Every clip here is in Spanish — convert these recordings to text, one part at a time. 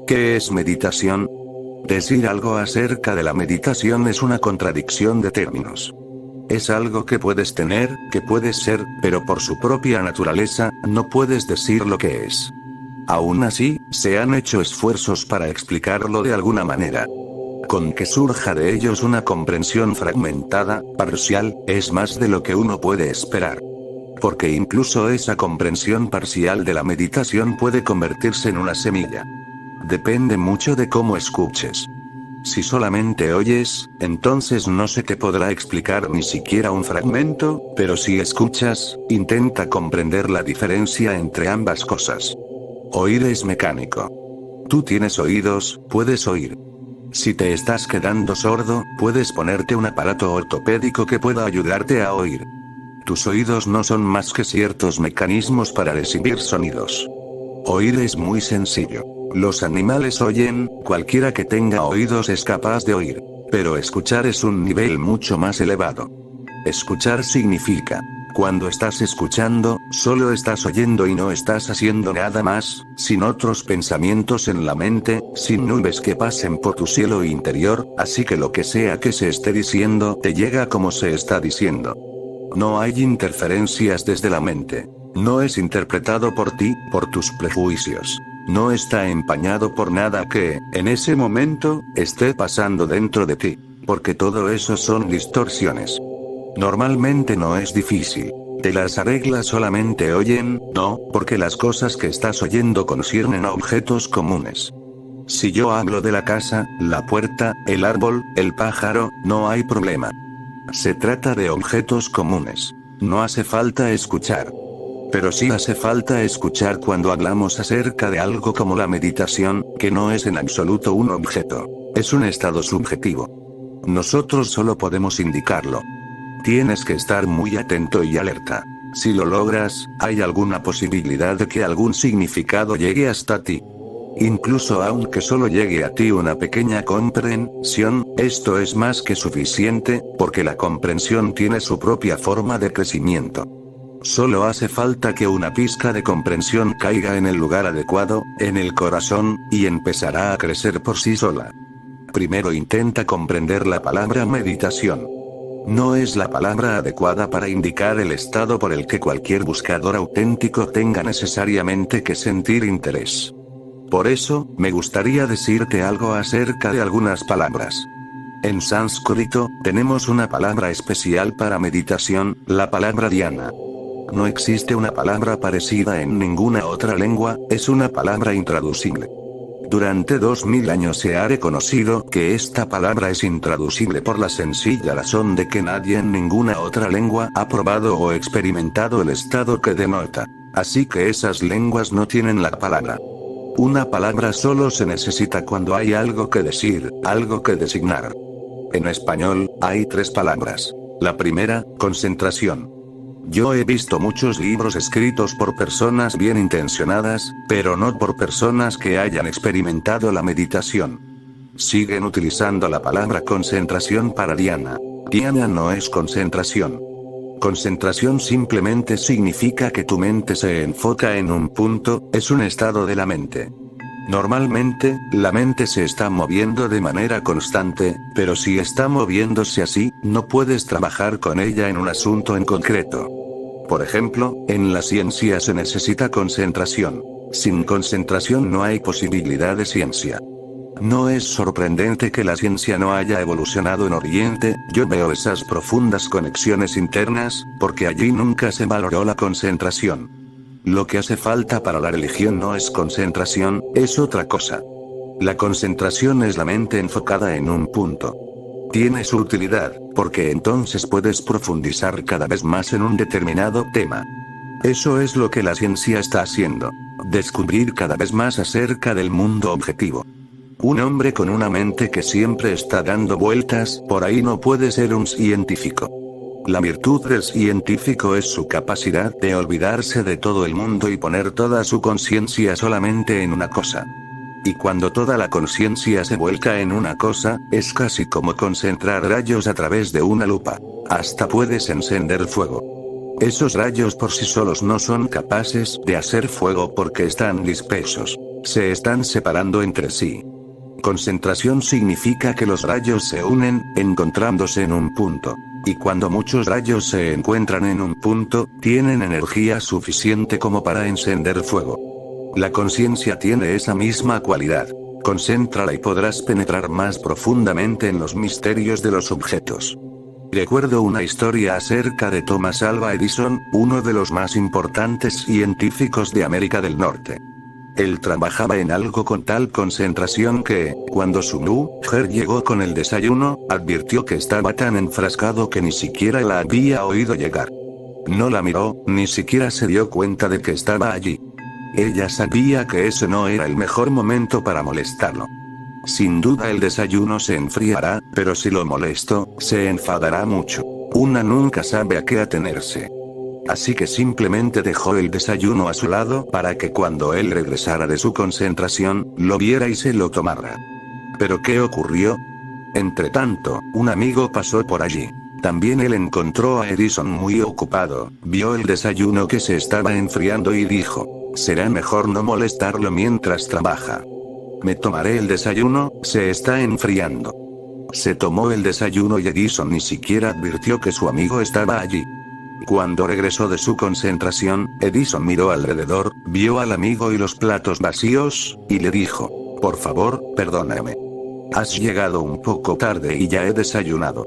¿Qué es meditación? Decir algo acerca de la meditación es una contradicción de términos. Es algo que puedes tener, que puedes ser, pero por su propia naturaleza, no puedes decir lo que es. Aún así, se han hecho esfuerzos para explicarlo de alguna manera. Con que surja de ellos una comprensión fragmentada, parcial, es más de lo que uno puede esperar. Porque incluso esa comprensión parcial de la meditación puede convertirse en una semilla. Depende mucho de cómo escuches. Si solamente oyes, entonces no se te podrá explicar ni siquiera un fragmento, pero si escuchas, intenta comprender la diferencia entre ambas cosas. Oír es mecánico. Tú tienes oídos, puedes oír. Si te estás quedando sordo, puedes ponerte un aparato ortopédico que pueda ayudarte a oír. Tus oídos no son más que ciertos mecanismos para recibir sonidos. Oír es muy sencillo. Los animales oyen, cualquiera que tenga oídos es capaz de oír. Pero escuchar es un nivel mucho más elevado. Escuchar significa, cuando estás escuchando, solo estás oyendo y no estás haciendo nada más, sin otros pensamientos en la mente, sin nubes que pasen por tu cielo interior, así que lo que sea que se esté diciendo te llega como se está diciendo. No hay interferencias desde la mente. No es interpretado por ti, por tus prejuicios. No está empañado por nada que, en ese momento, esté pasando dentro de ti. Porque todo eso son distorsiones. Normalmente no es difícil. Te las arreglas solamente oyen, no, porque las cosas que estás oyendo conciernen a objetos comunes. Si yo hablo de la casa, la puerta, el árbol, el pájaro, no hay problema. Se trata de objetos comunes. No hace falta escuchar. Pero sí hace falta escuchar cuando hablamos acerca de algo como la meditación, que no es en absoluto un objeto. Es un estado subjetivo. Nosotros solo podemos indicarlo. Tienes que estar muy atento y alerta. Si lo logras, hay alguna posibilidad de que algún significado llegue hasta ti. Incluso aunque solo llegue a ti una pequeña comprensión, esto es más que suficiente, porque la comprensión tiene su propia forma de crecimiento. Solo hace falta que una pizca de comprensión caiga en el lugar adecuado, en el corazón, y empezará a crecer por sí sola. Primero intenta comprender la palabra meditación. No es la palabra adecuada para indicar el estado por el que cualquier buscador auténtico tenga necesariamente que sentir interés. Por eso, me gustaría decirte algo acerca de algunas palabras. En sánscrito, tenemos una palabra especial para meditación, la palabra dhyana. No existe una palabra parecida en ninguna otra lengua, es una palabra intraducible. Durante 2000 años se ha reconocido que esta palabra es intraducible por la sencilla razón de que nadie en ninguna otra lengua ha probado o experimentado el estado que denota. Así que esas lenguas no tienen la palabra. Una palabra solo se necesita cuando hay algo que decir, algo que designar. En español, hay 3 palabras. La primera, concentración. Yo he visto muchos libros escritos por personas bien intencionadas, pero no por personas que hayan experimentado la meditación. Siguen utilizando la palabra concentración para dhyana. Dhyana no es concentración. Concentración simplemente significa que tu mente se enfoca en un punto, es un estado de la mente. Normalmente, la mente se está moviendo de manera constante, pero si está moviéndose así, no puedes trabajar con ella en un asunto en concreto. Por ejemplo, en la ciencia se necesita concentración. Sin concentración no hay posibilidad de ciencia. No es sorprendente que la ciencia no haya evolucionado en Oriente, yo veo esas profundas conexiones internas, porque allí nunca se valoró la concentración. Lo que hace falta para la religión no es concentración, es otra cosa. La concentración es la mente enfocada en un punto. Tiene su utilidad, porque entonces puedes profundizar cada vez más en un determinado tema. Eso es lo que la ciencia está haciendo. Descubrir cada vez más acerca del mundo objetivo. Un hombre con una mente que siempre está dando vueltas por ahí no puede ser un científico. La virtud del científico es su capacidad de olvidarse de todo el mundo y poner toda su conciencia solamente en una cosa. Y cuando toda la conciencia se vuelca en una cosa, es casi como concentrar rayos a través de una lupa. Hasta puedes encender fuego. Esos rayos por sí solos no son capaces de hacer fuego porque están dispersos. se están separando entre sí. Concentración significa que los rayos se unen, encontrándose en un punto. Y cuando muchos rayos se encuentran en un punto, tienen energía suficiente como para encender fuego. La conciencia tiene esa misma cualidad. Concéntrala y podrás penetrar más profundamente en los misterios de los objetos. Recuerdo una historia acerca de Thomas Alva Edison, uno de los más importantes científicos de América del Norte. Él trabajaba en algo con tal concentración que, cuando su mujer llegó con el desayuno, advirtió que estaba tan enfrascado que ni siquiera la había oído llegar. No la miró, ni siquiera se dio cuenta de que estaba allí. Ella sabía que ese no era el mejor momento para molestarlo. Sin duda el desayuno se enfriará, pero si lo molesto, se enfadará mucho. Una nunca sabe a qué atenerse. Así que simplemente dejó el desayuno a su lado para que cuando él regresara de su concentración, lo viera y se lo tomara. ¿Pero qué ocurrió? Entretanto, un amigo pasó por allí. También él encontró a Edison muy ocupado, vio el desayuno que se estaba enfriando y dijo, será mejor no molestarlo mientras trabaja. Me tomaré el desayuno, se está enfriando. Se tomó el desayuno y Edison ni siquiera advirtió que su amigo estaba allí. Cuando regresó de su concentración, Edison miró alrededor, vio al amigo y los platos vacíos, y le dijo, por favor, perdóname. Has llegado un poco tarde y ya he desayunado.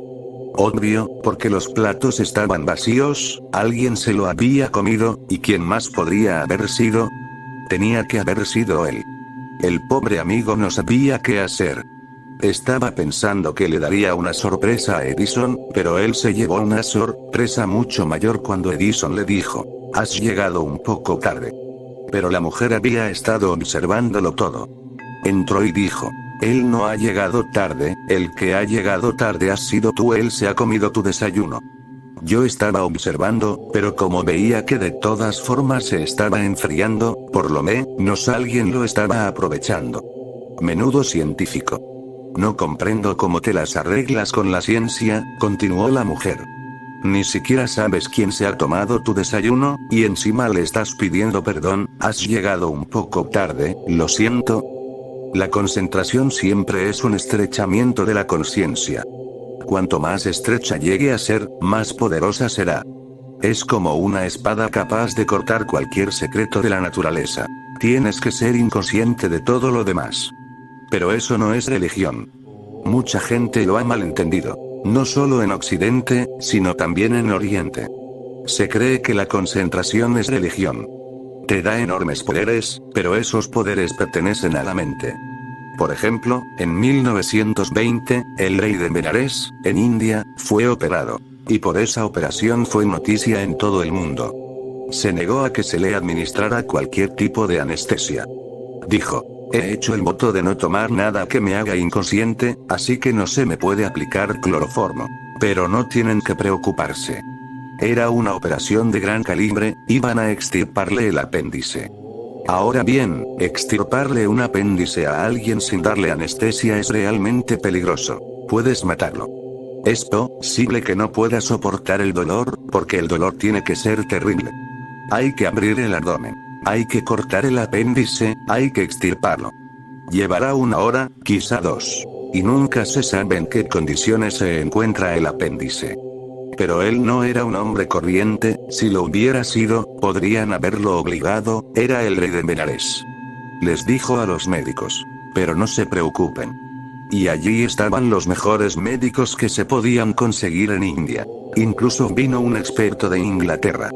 Obvio, porque los platos estaban vacíos, alguien se lo había comido, ¿y quién más podría haber sido? Tenía que haber sido él. El pobre amigo no sabía qué hacer. Estaba pensando que le daría una sorpresa a Edison, pero él se llevó una sorpresa mucho mayor cuando Edison le dijo, has llegado un poco tarde. Pero la mujer había estado observándolo todo. Entró y dijo, él no ha llegado tarde, el que ha llegado tarde has sido tú, él se ha comido tu desayuno. Yo estaba observando, pero como veía que de todas formas se estaba enfriando, por lo menos alguien lo estaba aprovechando. Menudo científico. No comprendo cómo te las arreglas con la ciencia, continuó la mujer. Ni siquiera sabes quién se ha tomado tu desayuno, y encima le estás pidiendo perdón, has llegado un poco tarde, lo siento. La concentración siempre es un estrechamiento de la conciencia. Cuanto más estrecha llegue a ser, más poderosa será. Es como una espada capaz de cortar cualquier secreto de la naturaleza. Tienes que ser inconsciente de todo lo demás. Pero eso no es religión. Mucha gente lo ha malentendido. No solo en Occidente, sino también en Oriente. Se cree que la concentración es religión. Te da enormes poderes, pero esos poderes pertenecen a la mente. Por ejemplo, en 1920, el rey de Benares, en India, fue operado. Y por esa operación fue noticia en todo el mundo. Se negó a que se le administrara cualquier tipo de anestesia. Dijo, he hecho el voto de no tomar nada que me haga inconsciente, así que no se me puede aplicar cloroformo. Pero no tienen que preocuparse. Era una operación de gran calibre, iban a extirparle el apéndice. Ahora bien, extirparle un apéndice a alguien sin darle anestesia es realmente peligroso. Puedes matarlo. Es posible que no pueda soportar el dolor, porque el dolor tiene que ser terrible. Hay que abrir el abdomen. Hay que cortar el apéndice, hay que extirparlo. Llevará 1 hora, quizá 2. Y nunca se sabe en qué condiciones se encuentra el apéndice. Pero él no era un hombre corriente, si lo hubiera sido, podrían haberlo obligado, era el rey de Benares. Les dijo a los médicos, pero no se preocupen. Y allí estaban los mejores médicos que se podían conseguir en India. Incluso vino un experto de Inglaterra.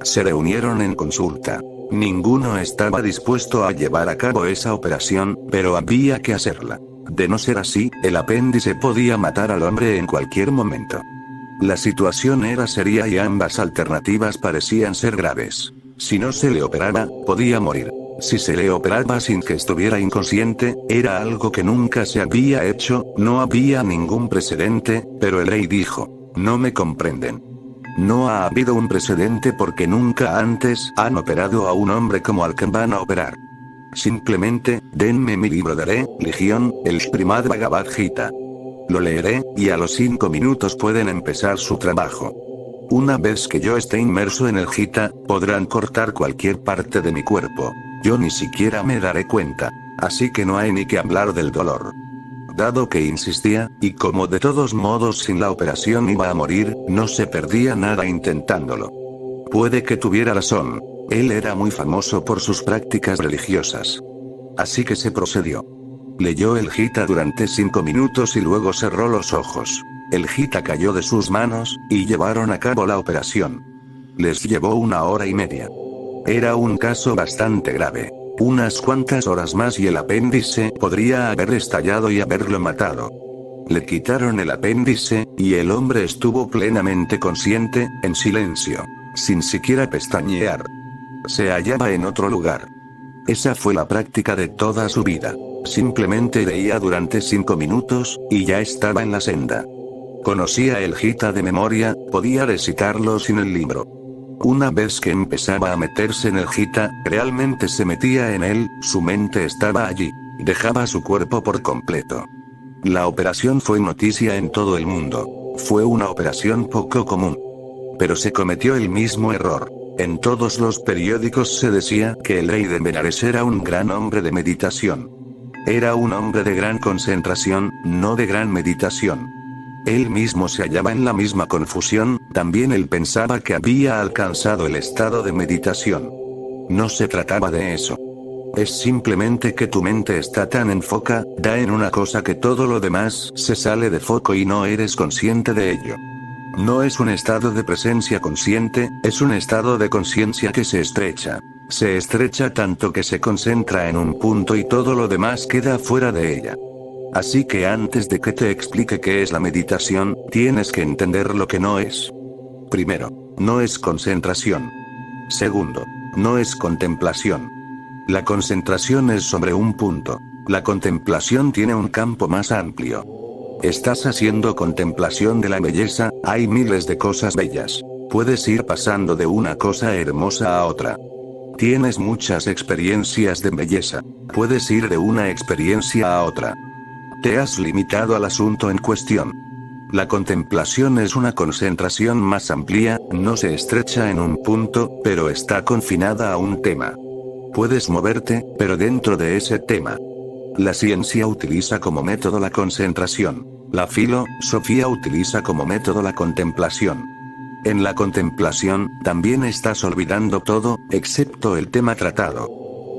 Se reunieron en consulta. Ninguno estaba dispuesto a llevar a cabo esa operación, pero había que hacerla. De no ser así, el apéndice podía matar al hombre en cualquier momento. La situación era seria y ambas alternativas parecían ser graves. Si no se le operaba, podía morir. Si se le operaba sin que estuviera inconsciente, era algo que nunca se había hecho, no había ningún precedente, pero el rey dijo, no me comprenden. No ha habido un precedente porque nunca antes han operado a un hombre como al que van a operar. Simplemente, denme mi libro de religión, el Srimad Bhagavad Gita. Lo leeré, y a los 5 minutos pueden empezar su trabajo. Una vez que yo esté inmerso en el Gita, podrán cortar cualquier parte de mi cuerpo. Yo ni siquiera me daré cuenta. Así que no hay ni que hablar del dolor. Dado que insistía, y como de todos modos sin la operación iba a morir, no se perdía nada intentándolo. Puede que tuviera razón. Él era muy famoso por sus prácticas religiosas. Así que se procedió. Leyó el Gita durante 5 minutos y luego cerró los ojos. El Gita cayó de sus manos, y llevaron a cabo la operación. Les llevó 1 hora y media. Era un caso bastante grave. Unas cuantas horas más y el apéndice podría haber estallado y haberlo matado. Le quitaron el apéndice, y el hombre estuvo plenamente consciente, en silencio, sin siquiera pestañear. Se hallaba en otro lugar. Esa fue la práctica de toda su vida. Simplemente leía durante 5 minutos, y ya estaba en la senda. Conocía el Gita de memoria, podía recitarlo sin el libro. Una vez que empezaba a meterse en el Gita, realmente se metía en él, su mente estaba allí. Dejaba su cuerpo por completo. La operación fue noticia en todo el mundo. Fue una operación poco común. Pero se cometió el mismo error. En todos los periódicos se decía que el rey de Benares era un gran hombre de meditación. Era un hombre de gran concentración, no de gran meditación. Él mismo se hallaba en la misma confusión, también él pensaba que había alcanzado el estado de meditación. No se trataba de eso. Es simplemente que tu mente está tan enfocada en una cosa que todo lo demás se sale de foco y no eres consciente de ello. No es un estado de presencia consciente, es un estado de conciencia que se estrecha. Se estrecha tanto que se concentra en un punto y todo lo demás queda fuera de ella. Así que antes de que te explique qué es la meditación, tienes que entender lo que no es. Primero, no es concentración. Segundo, no es contemplación. La concentración es sobre un punto. La contemplación tiene un campo más amplio. Estás haciendo contemplación de la belleza, hay miles de cosas bellas. Puedes ir pasando de una cosa hermosa a otra. Tienes muchas experiencias de belleza. Puedes ir de una experiencia a otra. Te has limitado al asunto en cuestión. La contemplación es una concentración más amplia, no se estrecha en un punto, pero está confinada a un tema. Puedes moverte, pero dentro de ese tema. La ciencia utiliza como método la concentración. La filosofía utiliza como método la contemplación. En la contemplación, también estás olvidando todo, excepto el tema tratado.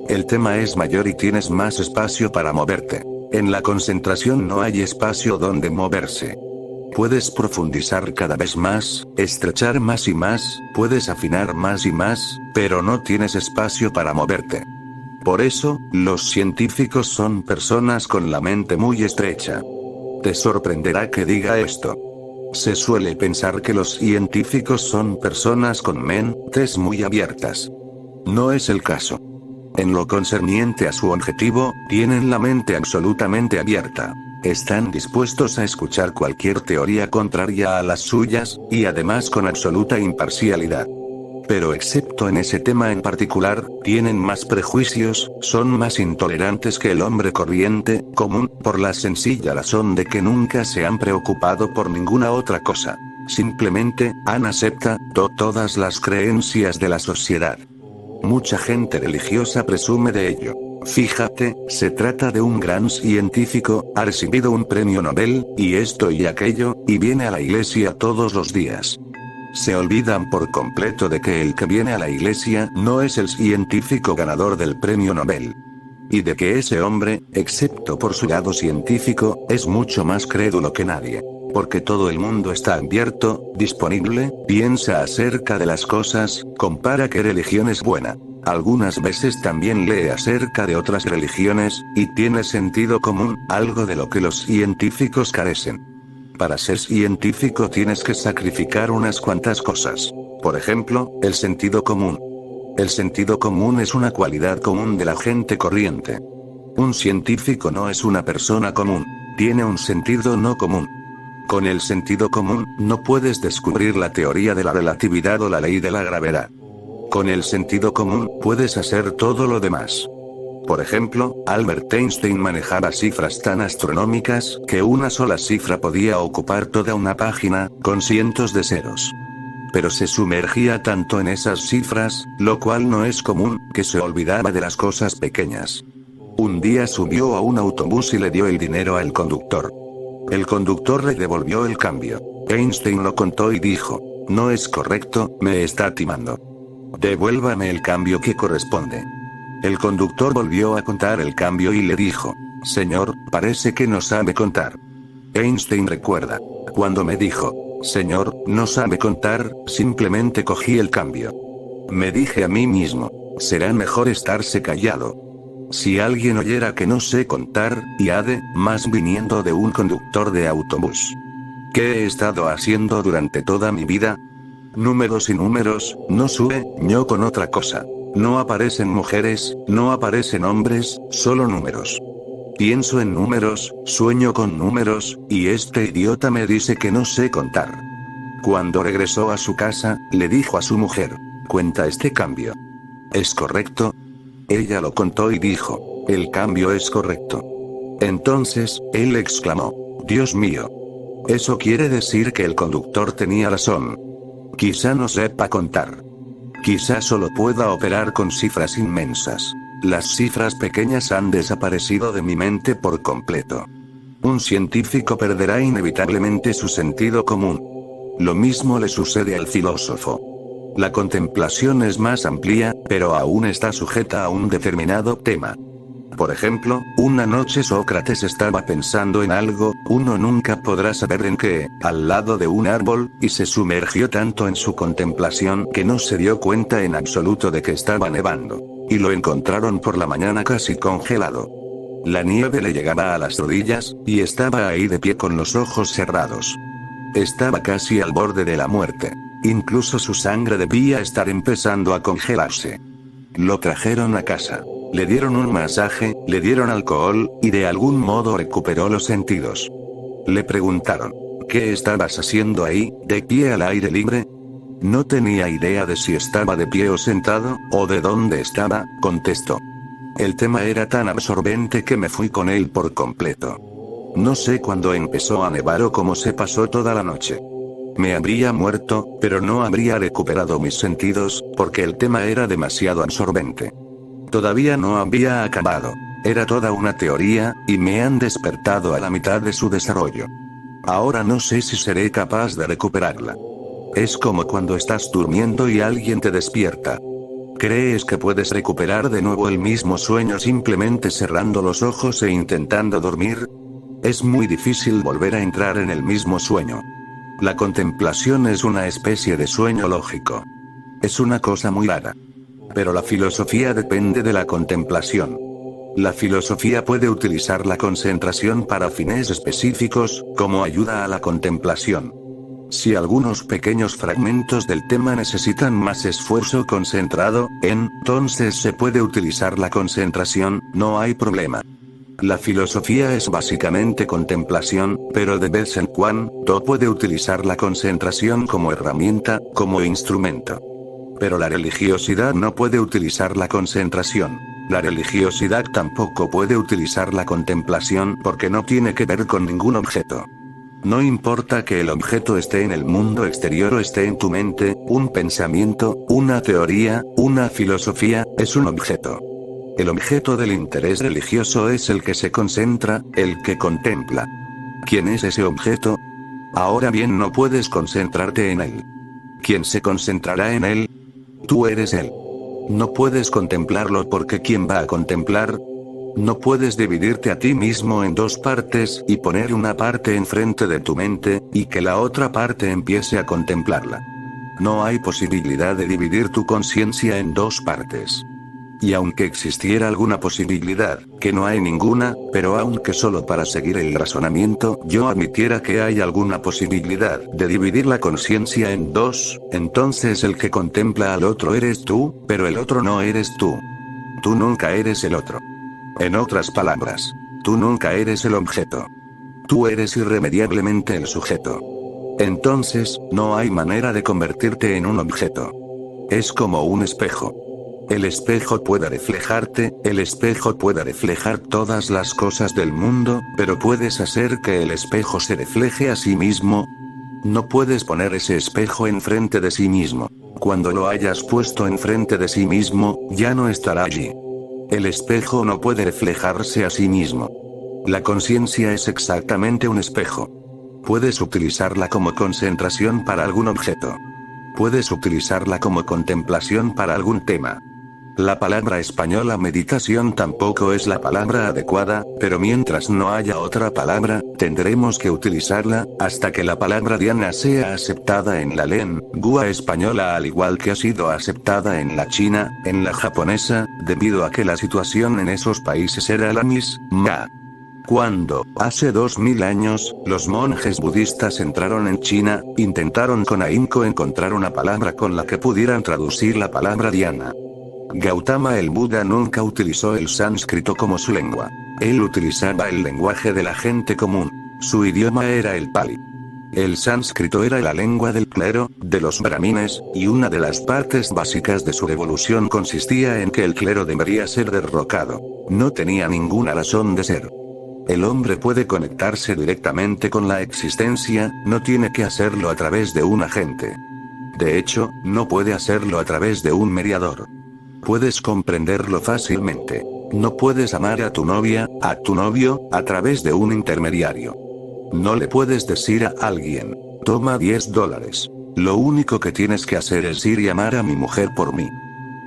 El tema es mayor y tienes más espacio para moverte. En la concentración no hay espacio donde moverse. Puedes profundizar cada vez más, estrechar más y más, puedes afinar más y más, pero no tienes espacio para moverte. Por eso, los científicos son personas con la mente muy estrecha. Te sorprenderá que diga esto. Se suele pensar que los científicos son personas con mentes muy abiertas. No es el caso. En lo concerniente a su objetivo, tienen la mente absolutamente abierta. Están dispuestos a escuchar cualquier teoría contraria a las suyas, y además con absoluta imparcialidad. Pero excepto en ese tema en particular, tienen más prejuicios, son más intolerantes que el hombre corriente, común, por la sencilla razón de que nunca se han preocupado por ninguna otra cosa. Simplemente, han aceptado todas las creencias de la sociedad. Mucha gente religiosa presume de ello. Fíjate, se trata de un gran científico, ha recibido un premio Nobel, y esto y aquello, y viene a la iglesia todos los días. Se olvidan por completo de que el que viene a la iglesia no es el científico ganador del premio Nobel. Y de que ese hombre, excepto por su lado científico, es mucho más crédulo que nadie. Porque todo el mundo está abierto, disponible, piensa acerca de las cosas, compara qué religión es buena. Algunas veces también lee acerca de otras religiones, y tiene sentido común, algo de lo que los científicos carecen. Para ser científico tienes que sacrificar unas cuantas cosas. Por ejemplo, el sentido común. El sentido común es una cualidad común de la gente corriente. Un científico no es una persona común. Tiene un sentido no común. Con el sentido común, no puedes descubrir la teoría de la relatividad o la ley de la gravedad. Con el sentido común, puedes hacer todo lo demás. Por ejemplo, Albert Einstein manejaba cifras tan astronómicas que una sola cifra podía ocupar toda una página, con cientos de ceros. pero se sumergía tanto en esas cifras, lo cual no es común, que se olvidaba de las cosas pequeñas. Un día subió a un autobús y le dio el dinero al conductor. El conductor le devolvió el cambio. Einstein lo contó y dijo: no es correcto, me está timando. Devuélvame el cambio que corresponde. El conductor volvió a contar el cambio y le dijo: señor, parece que no sabe contar. Einstein recuerda: cuando me dijo: señor, no sabe contar, simplemente cogí el cambio. Me dije a mí mismo: será mejor estarse callado. Si alguien oyera que no sé contar, y más viniendo de un conductor de autobús. ¿Qué he estado haciendo durante toda mi vida? Números y números, no sueño con otra cosa. No aparecen mujeres, no aparecen hombres, solo números. Pienso en números, sueño con números, y este idiota me dice que no sé contar. Cuando regresó a su casa, le dijo a su mujer: cuenta este cambio. ¿Es correcto? Ella lo contó y dijo: el cambio es correcto. Entonces, él exclamó: Dios mío. Eso quiere decir que el conductor tenía razón. Quizá no sepa contar. Quizá solo pueda operar con cifras inmensas. Las cifras pequeñas han desaparecido de mi mente por completo. Un científico perderá inevitablemente su sentido común. Lo mismo le sucede al filósofo. La contemplación es más amplia, pero aún está sujeta a un determinado tema. Por ejemplo, una noche Sócrates estaba pensando en algo, uno nunca podrá saber en qué, al lado de un árbol, y se sumergió tanto en su contemplación que no se dio cuenta en absoluto de que estaba nevando. Y lo encontraron por la mañana casi congelado. La nieve le llegaba a las rodillas, y estaba ahí de pie con los ojos cerrados. Estaba casi al borde de la muerte. Incluso su sangre debía estar empezando a congelarse. Lo trajeron a casa. Le dieron un masaje, le dieron alcohol, y de algún modo recuperó los sentidos. Le preguntaron: ¿qué estabas haciendo ahí, de pie al aire libre? No tenía idea de si estaba de pie o sentado, o de dónde estaba, contestó. El tema era tan absorbente que me fui con él por completo. No sé cuándo empezó a nevar o cómo se pasó toda la noche. Me habría muerto, pero no habría recuperado mis sentidos, porque el tema era demasiado absorbente. Todavía no había acabado. Era toda una teoría, y me han despertado a la mitad de su desarrollo. Ahora no sé si seré capaz de recuperarla. Es como cuando estás durmiendo y alguien te despierta. ¿Crees que puedes recuperar de nuevo el mismo sueño simplemente cerrando los ojos e intentando dormir? Es muy difícil volver a entrar en el mismo sueño. La contemplación es una especie de sueño lógico. Es una cosa muy rara. Pero la filosofía depende de la contemplación. La filosofía puede utilizar la concentración para fines específicos, como ayuda a la contemplación. Si algunos pequeños fragmentos del tema necesitan más esfuerzo concentrado, entonces se puede utilizar la concentración, no hay problema. La filosofía es básicamente contemplación, pero de vez en cuando puede utilizar la concentración como herramienta, como instrumento. Pero la religiosidad no puede utilizar la concentración. La religiosidad tampoco puede utilizar la contemplación porque no tiene que ver con ningún objeto. No importa que el objeto esté en el mundo exterior o esté en tu mente, un pensamiento, una teoría, una filosofía, es un objeto. El objeto del interés religioso es el que se concentra, el que contempla. ¿Quién es ese objeto? Ahora bien, no puedes concentrarte en él. ¿Quién se concentrará en él? Tú eres él. No puedes contemplarlo porque ¿quién va a contemplar? No puedes dividirte a ti mismo en dos partes y poner una parte enfrente de tu mente, y que la otra parte empiece a contemplarla. No hay posibilidad de dividir tu conciencia en dos partes. Y aunque existiera alguna posibilidad, que no hay ninguna, pero aunque solo para seguir el razonamiento yo admitiera que hay alguna posibilidad de dividir la conciencia en dos, entonces el que contempla al otro eres tú, pero el otro no eres tú. Tú nunca eres el otro. En otras palabras, tú nunca eres el objeto. Tú eres irremediablemente el sujeto. Entonces, no hay manera de convertirte en un objeto. Es como un espejo. El espejo puede reflejarte, el espejo puede reflejar todas las cosas del mundo, pero ¿puedes hacer que el espejo se refleje a sí mismo? No puedes poner ese espejo enfrente de sí mismo. Cuando lo hayas puesto enfrente de sí mismo, ya no estará allí. El espejo no puede reflejarse a sí mismo. La conciencia es exactamente un espejo. Puedes utilizarla como concentración para algún objeto. Puedes utilizarla como contemplación para algún tema. La palabra española meditación tampoco es la palabra adecuada, pero mientras no haya otra palabra, tendremos que utilizarla, hasta que la palabra Dhyana sea aceptada en la lengua española al igual que ha sido aceptada en la china, en la japonesa, debido a que la situación en esos países era la misma. Cuando, hace 2000 años, los monjes budistas entraron en China, intentaron con ahínco encontrar una palabra con la que pudieran traducir la palabra Dhyana. Gautama el Buda nunca utilizó el sánscrito como su lengua. Él utilizaba el lenguaje de la gente común. Su idioma era el Pali. El sánscrito era la lengua del clero, de los brahmines, y una de las partes básicas de su revolución consistía en que el clero debería ser derrocado. No tenía ninguna razón de ser. El hombre puede conectarse directamente con la existencia, no tiene que hacerlo a través de un agente. De hecho, no puede hacerlo a través de un mediador. Puedes comprenderlo fácilmente. No puedes amar a tu novia, a tu novio, a través de un intermediario. No le puedes decir a alguien, toma $10. Lo único que tienes que hacer es ir y amar a mi mujer por mí.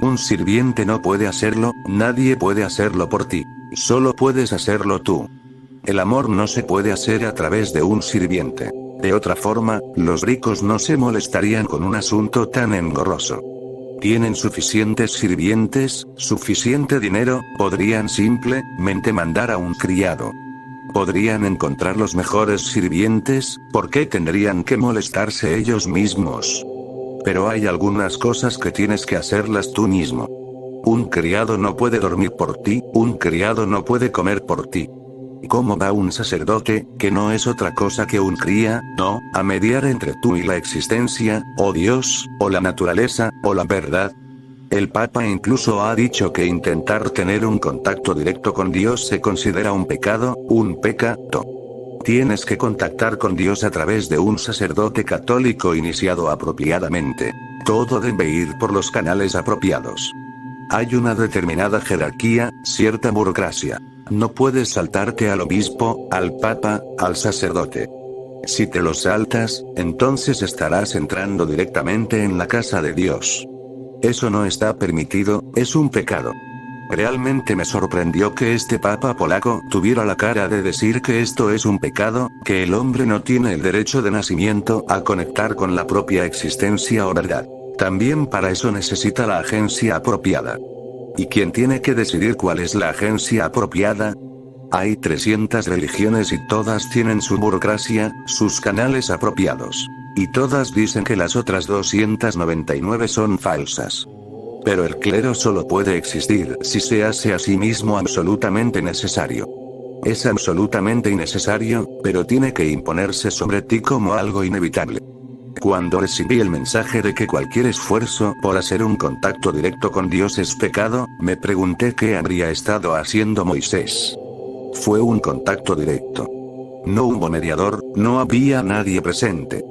Un sirviente no puede hacerlo, nadie puede hacerlo por ti. Solo puedes hacerlo tú. El amor no se puede hacer a través de un sirviente. De otra forma, los ricos no se molestarían con un asunto tan engorroso. Tienen suficientes sirvientes, suficiente dinero, podrían simplemente mandar a un criado. Podrían encontrar los mejores sirvientes, ¿por qué tendrían que molestarse ellos mismos? Pero hay algunas cosas que tienes que hacerlas tú mismo. Un criado no puede dormir por ti, un criado no puede comer por ti. ¿Cómo va un sacerdote, que no es otra cosa que un criado, a mediar entre tú y la existencia, o Dios, o la naturaleza, o la verdad? El Papa incluso ha dicho que intentar tener un contacto directo con Dios se considera un pecado. Tienes que contactar con Dios a través de un sacerdote católico iniciado apropiadamente. Todo debe ir por los canales apropiados. Hay una determinada jerarquía, cierta burocracia. No puedes saltarte al obispo, al papa, al sacerdote. Si te lo saltas, entonces estarás entrando directamente en la casa de Dios. Eso no está permitido, es un pecado. Realmente me sorprendió que este papa polaco tuviera la cara de decir que esto es un pecado, que el hombre no tiene el derecho de nacimiento a conectar con la propia existencia o verdad. También para eso necesita la agencia apropiada. ¿Y quién tiene que decidir cuál es la agencia apropiada? Hay 300 religiones y todas tienen su burocracia, sus canales apropiados. Y todas dicen que las otras 299 son falsas. Pero el clero solo puede existir si se hace a sí mismo absolutamente necesario. Es absolutamente innecesario, pero tiene que imponerse sobre ti como algo inevitable. Cuando recibí el mensaje de que cualquier esfuerzo por hacer un contacto directo con Dios es pecado, me pregunté qué habría estado haciendo Moisés. Fue un contacto directo. No hubo mediador, no había nadie presente.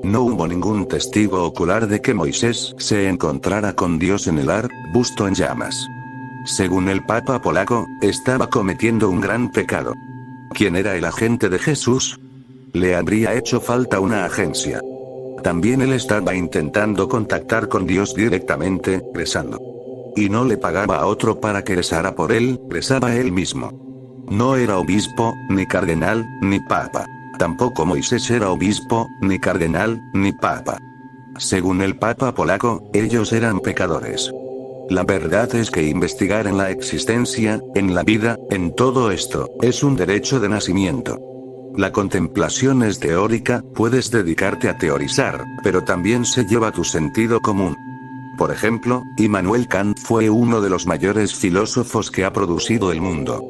No hubo ningún testigo ocular de que Moisés se encontrara con Dios en el arbusto en llamas. Según el Papa polaco, estaba cometiendo un gran pecado. ¿Quién era el agente de Jesús? Le habría hecho falta una agencia. También él estaba intentando contactar con Dios directamente, rezando. Y no le pagaba a otro para que rezara por él, rezaba él mismo. No era obispo, ni cardenal, ni papa. Tampoco Moisés era obispo, ni cardenal, ni papa. Según el Papa polaco, ellos eran pecadores. La verdad es que investigar en la existencia, en la vida, en todo esto, es un derecho de nacimiento. La contemplación es teórica, puedes dedicarte a teorizar, pero también se lleva tu sentido común. Por ejemplo, Immanuel Kant fue uno de los mayores filósofos que ha producido el mundo.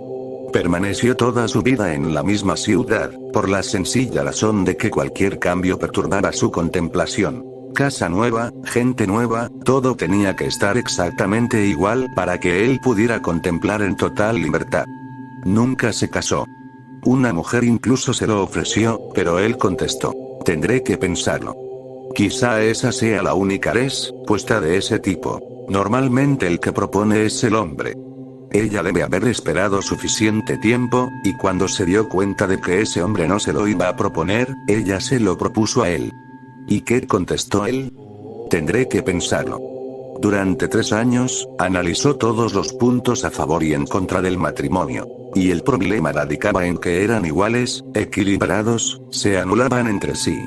Permaneció toda su vida en la misma ciudad, por la sencilla razón de que cualquier cambio perturbaba su contemplación. Casa nueva, gente nueva, todo tenía que estar exactamente igual para que él pudiera contemplar en total libertad. Nunca se casó. Una mujer incluso se lo ofreció, pero él contestó: Tendré que pensarlo. Quizá esa sea la única respuesta de ese tipo. Normalmente el que propone es el hombre. Ella debe haber esperado suficiente tiempo, y cuando se dio cuenta de que ese hombre no se lo iba a proponer, ella se lo propuso a él. ¿Y qué contestó él? Tendré que pensarlo. Durante 3 años, analizó todos los puntos a favor y en contra del matrimonio. Y el problema radicaba en que eran iguales, equilibrados, se anulaban entre sí.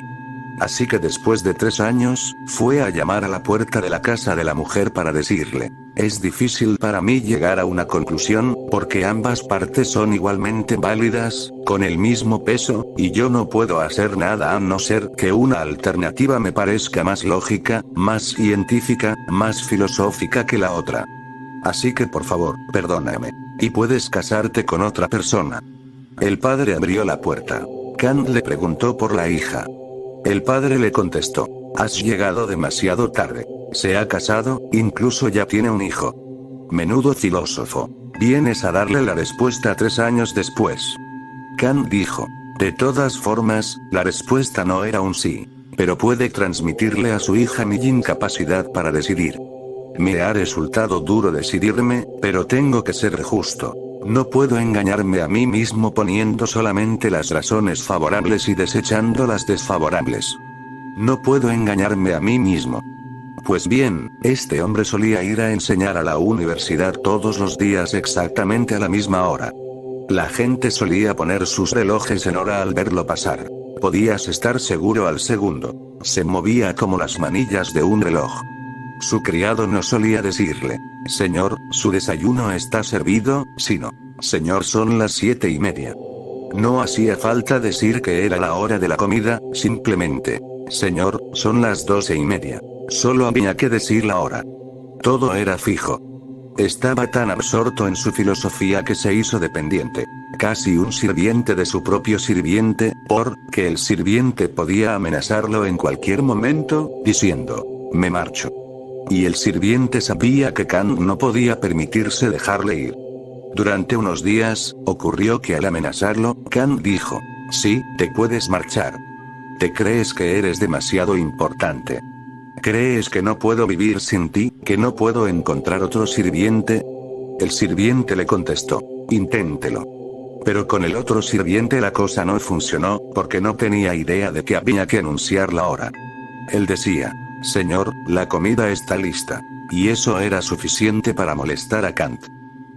Así que después de 3 años, fue a llamar a la puerta de la casa de la mujer para decirle: es difícil para mí llegar a una conclusión, porque ambas partes son igualmente válidas, con el mismo peso, y yo no puedo hacer nada a no ser que una alternativa me parezca más lógica, más científica, más filosófica que la otra. Así que por favor, perdóname. Y puedes casarte con otra persona. El padre abrió la puerta. Kant le preguntó por la hija. El padre le contestó: has llegado demasiado tarde. Se ha casado, incluso ya tiene un hijo. Menudo filósofo. Vienes a darle la respuesta 3 años después. Kant dijo: de todas formas, la respuesta no era un sí. Pero puede transmitirle a su hija mi incapacidad para decidir. Me ha resultado duro decidirme, pero tengo que ser justo. No puedo engañarme a mí mismo poniendo solamente las razones favorables y desechando las desfavorables. No puedo engañarme a mí mismo. Pues bien, este hombre solía ir a enseñar a la universidad todos los días exactamente a la misma hora. La gente solía poner sus relojes en hora al verlo pasar. Podías estar seguro al segundo. Se movía como las manillas de un reloj. Su criado no solía decirle: señor, su desayuno está servido, sino: señor, son las 7:30. No hacía falta decir que era la hora de la comida, simplemente: señor, son las 12:30. Solo había que decir la hora. Todo era fijo. Estaba tan absorto en su filosofía que se hizo dependiente. Casi un sirviente de su propio sirviente, porque el sirviente podía amenazarlo en cualquier momento, diciendo: me marcho. Y el sirviente sabía que Kant no podía permitirse dejarle ir. Durante unos días, ocurrió que al amenazarlo, Kant dijo: sí, te puedes marchar. ¿Te crees que eres demasiado importante? ¿Crees que no puedo vivir sin ti, que no puedo encontrar otro sirviente? El sirviente le contestó: inténtelo. Pero con el otro sirviente la cosa no funcionó, porque no tenía idea de que había que anunciar la hora. Él decía: señor, la comida está lista. Y eso era suficiente para molestar a Kant.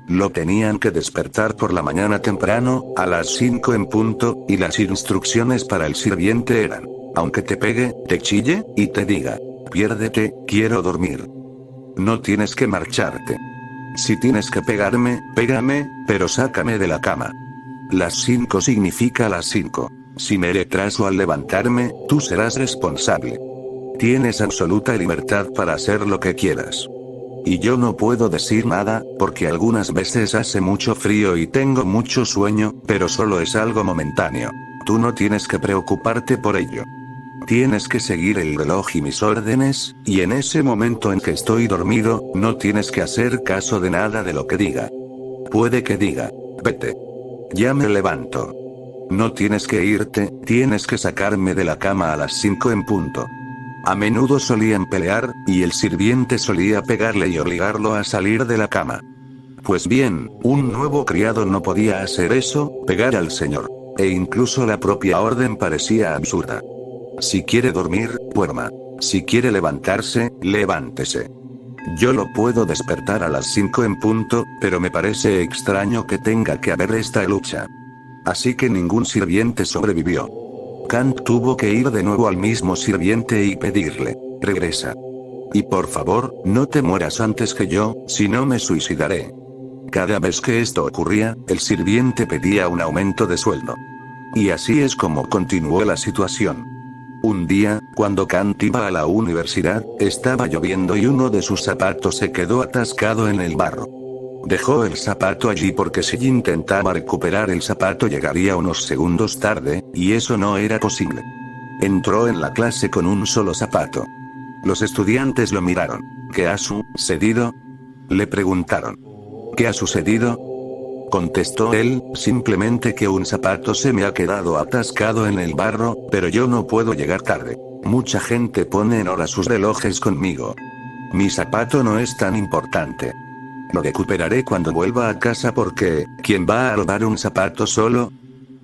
Lo tenían que despertar por la mañana temprano, a las 5 en punto, y las instrucciones para el sirviente eran: aunque te pegue, te chille, y te diga: piérdete, quiero dormir. No tienes que marcharte. Si tienes que pegarme, pégame, pero sácame de la cama. Las 5 significa las 5. Si me retraso al levantarme, tú serás responsable. Tienes absoluta libertad para hacer lo que quieras. Y yo no puedo decir nada, porque algunas veces hace mucho frío y tengo mucho sueño, pero solo es algo momentáneo. Tú no tienes que preocuparte por ello. Tienes que seguir el reloj y mis órdenes, y en ese momento en que estoy dormido, no tienes que hacer caso de nada de lo que diga. Puede que diga: vete. Ya me levanto. No tienes que irte, tienes que sacarme de la cama a las 5 en punto. A menudo solían pelear, y el sirviente solía pegarle y obligarlo a salir de la cama. Pues bien, un nuevo criado no podía hacer eso, pegar al señor. E incluso la propia orden parecía absurda. Si quiere dormir, duerma. Si quiere levantarse, levántese. Yo lo puedo despertar a las 5 en punto, pero me parece extraño que tenga que haber esta lucha. Así que ningún sirviente sobrevivió. Kant tuvo que ir de nuevo al mismo sirviente y pedirle: regresa. Y por favor, no te mueras antes que yo, si no me suicidaré. Cada vez que esto ocurría, el sirviente pedía un aumento de sueldo. Y así es como continuó la situación. Un día, cuando Kant iba a la universidad, estaba lloviendo y uno de sus zapatos se quedó atascado en el barro. Dejó el zapato allí porque si intentaba recuperar el zapato llegaría unos segundos tarde, y eso no era posible. Entró en la clase con un solo zapato. Los estudiantes lo miraron. ¿Qué ha sucedido? Le preguntaron. ¿Qué ha sucedido? contestó él, simplemente que un zapato se me ha quedado atascado en el barro, pero yo no puedo llegar tarde. Mucha gente pone en hora sus relojes conmigo. Mi zapato no es tan importante. Lo recuperaré cuando vuelva a casa porque, ¿quién va a robar un zapato solo?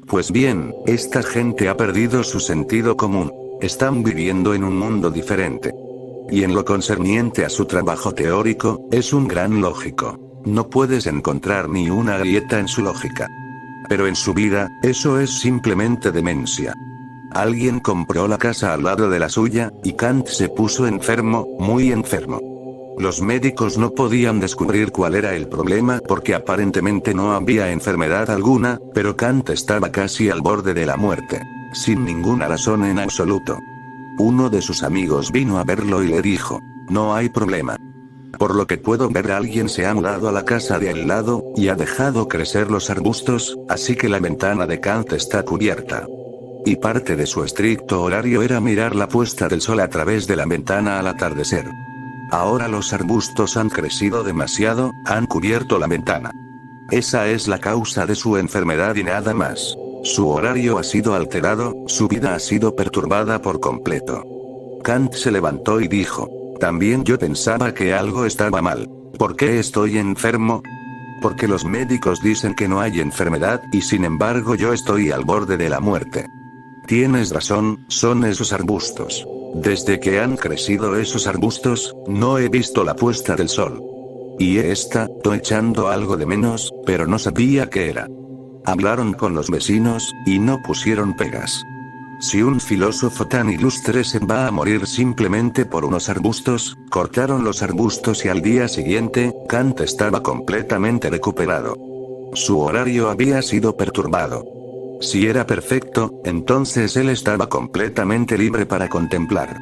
Pues bien, esta gente ha perdido su sentido común. Están viviendo en un mundo diferente. Y en lo concerniente a su trabajo teórico, es un gran lógico. No puedes encontrar ni una grieta en su lógica. Pero en su vida, eso es simplemente demencia. Alguien compró la casa al lado de la suya, y Kant se puso enfermo, muy enfermo. Los médicos no podían descubrir cuál era el problema porque aparentemente no había enfermedad alguna, pero Kant estaba casi al borde de la muerte. Sin ninguna razón en absoluto. Uno de sus amigos vino a verlo y le dijo, no hay problema. Por lo que puedo ver, alguien se ha mudado a la casa de al lado, y ha dejado crecer los arbustos, así que la ventana de Kant está cubierta. Y parte de su estricto horario era mirar la puesta del sol a través de la ventana al atardecer. Ahora los arbustos han crecido demasiado, han cubierto la ventana. Esa es la causa de su enfermedad y nada más. Su horario ha sido alterado, su vida ha sido perturbada por completo. Kant se levantó y dijo, también yo pensaba que algo estaba mal. ¿Por qué estoy enfermo? Porque los médicos dicen que no hay enfermedad, y sin embargo yo estoy al borde de la muerte. Tienes razón, son esos arbustos. Desde que han crecido esos arbustos, no he visto la puesta del sol. Y he estado echando algo de menos, pero no sabía qué era. Hablaron con los vecinos, y no pusieron pegas. Si un filósofo tan ilustre se va a morir simplemente por unos arbustos, cortaron los arbustos y al día siguiente, Kant estaba completamente recuperado. Su horario había sido perturbado. Si era perfecto, entonces él estaba completamente libre para contemplar.